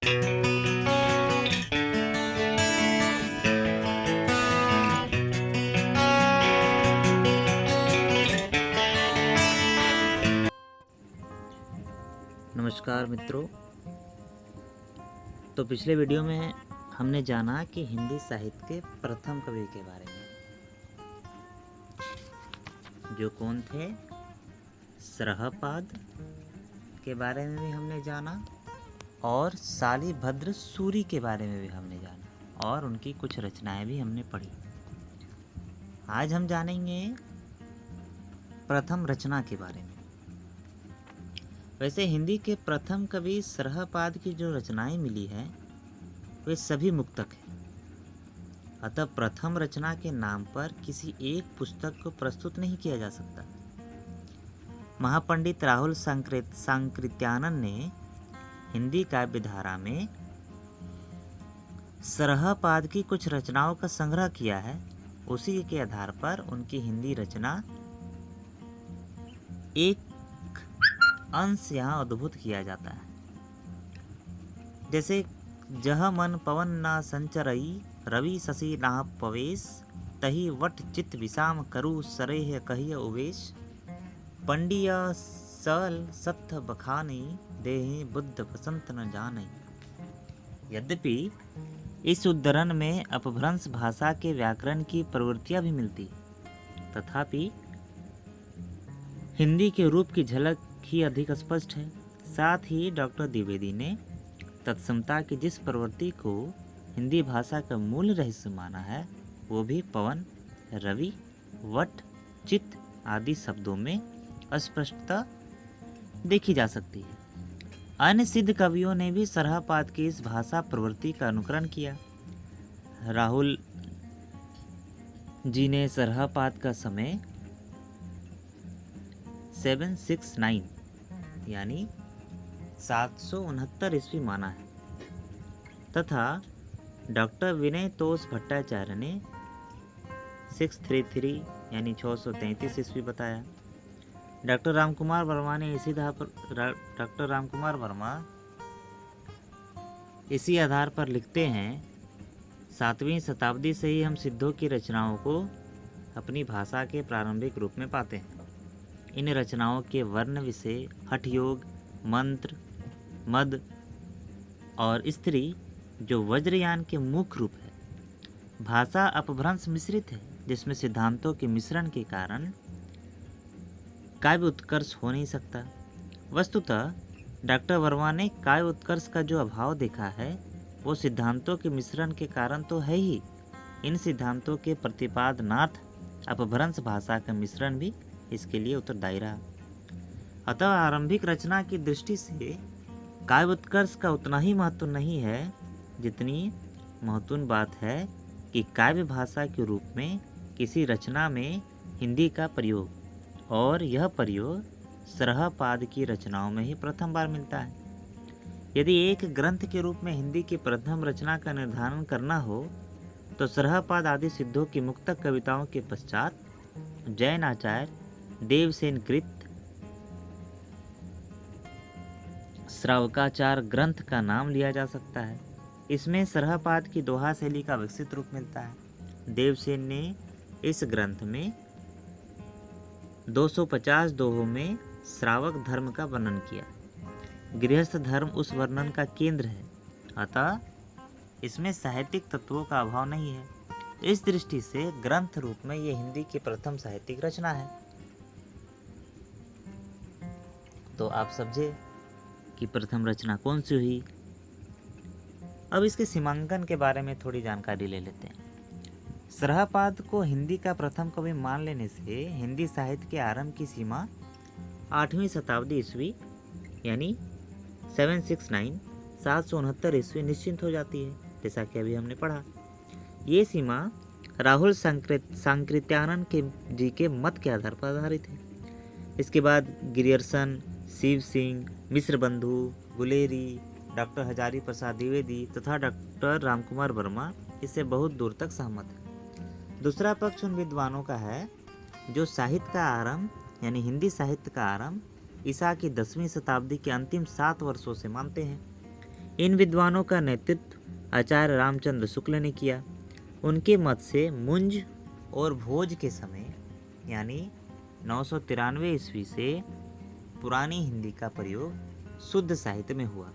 नमस्कार मित्रों। तो पिछले वीडियो में हमने जाना कि हिंदी साहित्य के प्रथम कवि के बारे में, जो कौन थे। सरहपाद के बारे में भी हमने जाना और शालिभद्र सूरि के बारे में भी हमने जाना और उनकी कुछ रचनाएं भी हमने पढ़ी। आज हम जानेंगे प्रथम रचना के बारे में। वैसे हिंदी के प्रथम कवि सरहपाद की जो रचनाएं मिली है वे सभी मुक्तक हैं। अतः प्रथम रचना के नाम पर किसी एक पुस्तक को प्रस्तुत नहीं किया जा सकता। महापंडित राहुल सांकृत्यानन ने हिंदी काव्य धारा में सरहपाद की कुछ रचनाओं का संग्रह किया है। उसी के आधार पर उनकी हिंदी रचना एक अंश यहाँ उद्भुत किया जाता है। जैसे जह मन पवन ना संचरई रवि शशि ना पवेश तही वट चित विषाम करु सरेह कहिय उवेश पंडिय सल सत्थ बखानी देहि बुद्ध बसंत न जाने। यद्यपि इस उद्धरण में अपभ्रंश भाषा के व्याकरण की प्रवृत्तियां भी मिलती, तथापि हिंदी के रूप की झलक ही अधिक स्पष्ट है। साथ ही डॉक्टर द्विवेदी ने तत्समता की जिस प्रवृत्ति को हिंदी भाषा का मूल रहस्य माना है, वो भी पवन, रवि, वट, चित आदि शब्दों में स्पष्टता देखी जा सकती है। अन्य सिद्ध कवियों ने भी सरहपाद की इस भाषा प्रवृत्ति का अनुकरण किया। राहुल जी ने सरहपाद का समय 769 यानी 769 ईस्वी माना है, तथा डॉक्टर विनय तोष भट्टाचार्य ने 633 यानी 633 ईस्वी बताया। डॉक्टर रामकुमार वर्मा ने इसी आधार पर लिखते हैं, 7वीं शताब्दी से ही हम सिद्धों की रचनाओं को अपनी भाषा के प्रारंभिक रूप में पाते हैं। इन रचनाओं के वर्ण विषय, हठयोग, मंत्र, मद और स्त्री जो वज्रयान के मुख्य रूप है। भाषा अपभ्रंश मिश्रित है, जिसमें सिद्धांतों के मिश्रण के कारण काव्य उत्कर्ष हो नहीं सकता। वस्तुतः डॉक्टर वर्मा ने काव्य उत्कर्ष का जो अभाव देखा है, वो सिद्धांतों के मिश्रण के कारण तो है ही। इन सिद्धांतों के प्रतिपादनार्थ अपभ्रंश भाषा का मिश्रण भी इसके लिए उत्तरदायी रहा। अतः आरंभिक रचना की दृष्टि से काव्य उत्कर्ष का उतना ही महत्व नहीं है जितनी महत्वपूर्ण बात है कि काव्य भाषा के रूप में किसी रचना में हिंदी का प्रयोग, और यह प्रयोग सरहपाद की रचनाओं में ही प्रथम बार मिलता है। यदि एक ग्रंथ के रूप में हिंदी की प्रथम रचना का निर्धारण करना हो तो सरहपाद आदि सिद्धों की मुक्तक कविताओं के पश्चात जैनाचार्य देवसेन कृत श्रावकाचार ग्रंथ का नाम लिया जा सकता है। इसमें सरहपाद की दोहा शैली का विकसित रूप मिलता है। देवसेन ने इस ग्रंथ में 250 दोहों में श्रावक धर्म का वर्णन किया। गृहस्थ धर्म उस वर्णन का केंद्र है, अतः इसमें साहित्यिक तत्वों का अभाव नहीं है। इस दृष्टि से ग्रंथ रूप में यह हिंदी की प्रथम साहित्यिक रचना है। तो आप समझे कि प्रथम रचना कौन सी हुई। अब इसके सीमांकन के बारे में थोड़ी जानकारी ले लेते हैं। सरहपाद को हिंदी का प्रथम कवि मान लेने से हिंदी साहित्य के आरंभ की सीमा 8वीं शताब्दी ईस्वी यानी 769 ईस्वी निश्चित हो जाती है, जैसा कि अभी हमने पढ़ा। ये सीमा राहुल सांकृत्यानन जी के मत के आधार पर आधारित है। इसके बाद गिरियर्सन, शिव सिंह, मिश्र बंधु, गुलेरी, डॉक्टर हजारी प्रसाद द्विवेदी तथा डॉक्टर रामकुमार वर्मा इससे बहुत दूर तक सहमत है। दूसरा पक्ष उन विद्वानों का है जो साहित्य का आरंभ यानी हिंदी साहित्य का आरंभ ईसा की 10वीं शताब्दी के अंतिम 7 वर्षों से मानते हैं। इन विद्वानों का नेतृत्व आचार्य रामचंद्र शुक्ल ने किया। उनके मत से मुंज और भोज के समय यानी 993 ईस्वी से पुरानी हिंदी का प्रयोग शुद्ध साहित्य में हुआ,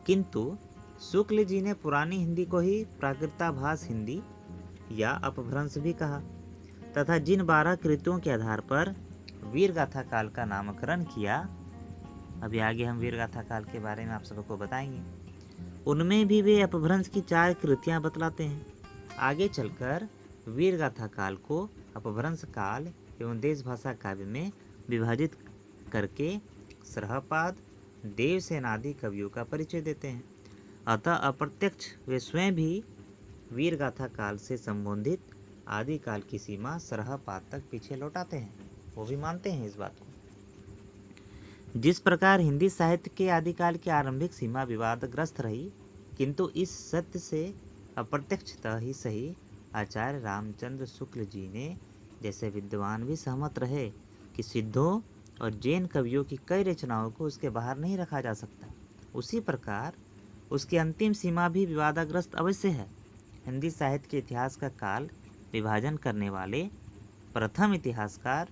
किंतु शुक्ल जी ने पुरानी हिंदी को ही प्राकृताभास हिंदी या अपभ्रंश भी कहा तथा जिन 12 कृतियों के आधार पर वीरगाथा काल का नामकरण किया, अभी आगे हम वीरगाथा काल के बारे में आप सबको बताएंगे, उनमें भी वे अपभ्रंश की 4 कृतियां बतलाते हैं। आगे चलकर वीरगाथा काल को अपभ्रंश काल एवं देशभाषा काव्य में विभाजित करके सरहपाद, देवसेन आदि कवियों का परिचय देते हैं। अतः अप्रत्यक्ष वे स्वयं भी वीरगाथा काल से संबंधित आदिकाल की सीमा सरहपाद तक पीछे लौटाते हैं, वो भी मानते हैं इस बात को। जिस प्रकार हिंदी साहित्य के आदिकाल की आरंभिक सीमा विवादग्रस्त रही, किंतु इस सत्य से अप्रत्यक्षतः ही सही आचार्य रामचंद्र शुक्ल जी ने जैसे विद्वान भी सहमत रहे कि सिद्धों और जैन कवियों की कई रचनाओं को उसके बाहर नहीं रखा जा सकता, उसी प्रकार उसकी अंतिम सीमा भी विवादग्रस्त अवश्य है। हिंदी साहित्य के इतिहास का काल विभाजन करने वाले प्रथम इतिहासकार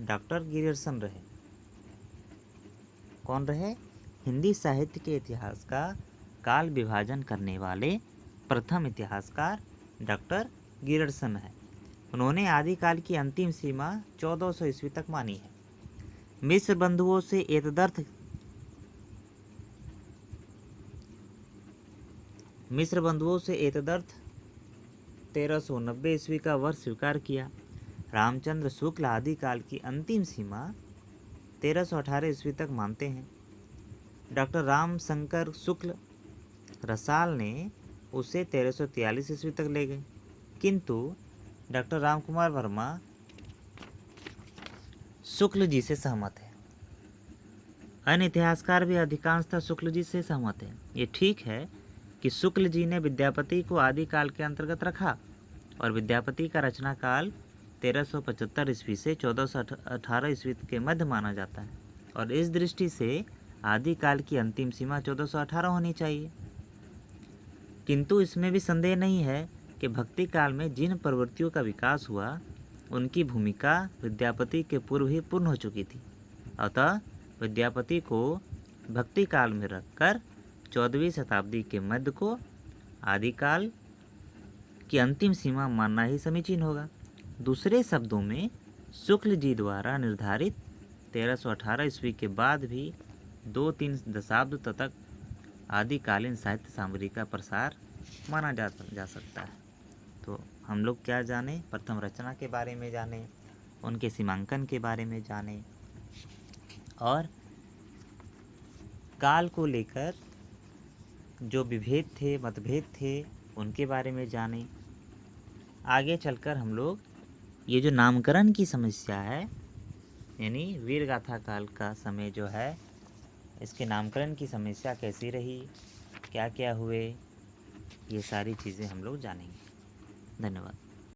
डॉक्टर गियर्सन रहे। कौन रहे? हिंदी साहित्य के इतिहास का काल विभाजन करने वाले प्रथम इतिहासकार डॉक्टर गियर्सन है। उन्होंने आदिकाल की अंतिम सीमा 1400 ईस्वी तक मानी है। मिस्र बंधुओं से एतदर्थ 1390 ईस्वी का वर्ष स्वीकार किया। रामचंद्र शुक्ल आदिकाल की अंतिम सीमा 1318 ईस्वी तक मानते हैं। डॉक्टर राम शंकर शुक्ल रसाल ने उसे 1343 ईस्वी तक ले गए, किंतु डॉक्टर रामकुमार वर्मा शुक्ल जी से सहमत है। अन्य इतिहासकार भी अधिकांशतः शुक्ल जी से सहमत हैं। ये ठीक है कि शुक्ल जी ने विद्यापति को आदिकाल के अंतर्गत रखा और विद्यापति का रचना काल 1375 ईस्वी से 1418 ईस्वी के मध्य माना जाता है और इस दृष्टि से आदिकाल की अंतिम सीमा 1418 होनी चाहिए। किंतु इसमें भी संदेह नहीं है कि भक्ति काल में जिन प्रवृत्तियों का विकास हुआ उनकी भूमिका विद्यापति के पूर्व ही पूर्ण हो चुकी थी। अतः विद्यापति को भक्ति काल में रखकर 14वीं शताब्दी के मध्य को आदिकाल की अंतिम सीमा मानना ही समीचीन होगा। दूसरे शब्दों में शुक्ल जी द्वारा निर्धारित 1318 ईस्वी के बाद भी 2-3 दशाब्द तक आदिकालीन साहित्य सामग्री का प्रसार माना जा सकता है। तो हम लोग क्या जाने? प्रथम रचना के बारे में जाने, उनके सीमांकन के बारे में जाने और काल को लेकर जो विभेद थे, मतभेद थे, उनके बारे में जाने। आगे चलकर हम लोग ये जो नामकरण की समस्या है, यानी वीरगाथा काल का समय जो है, इसके नामकरण की समस्या कैसी रही, क्या क्या हुए, ये सारी चीज़ें हम लोग जानेंगे। धन्यवाद।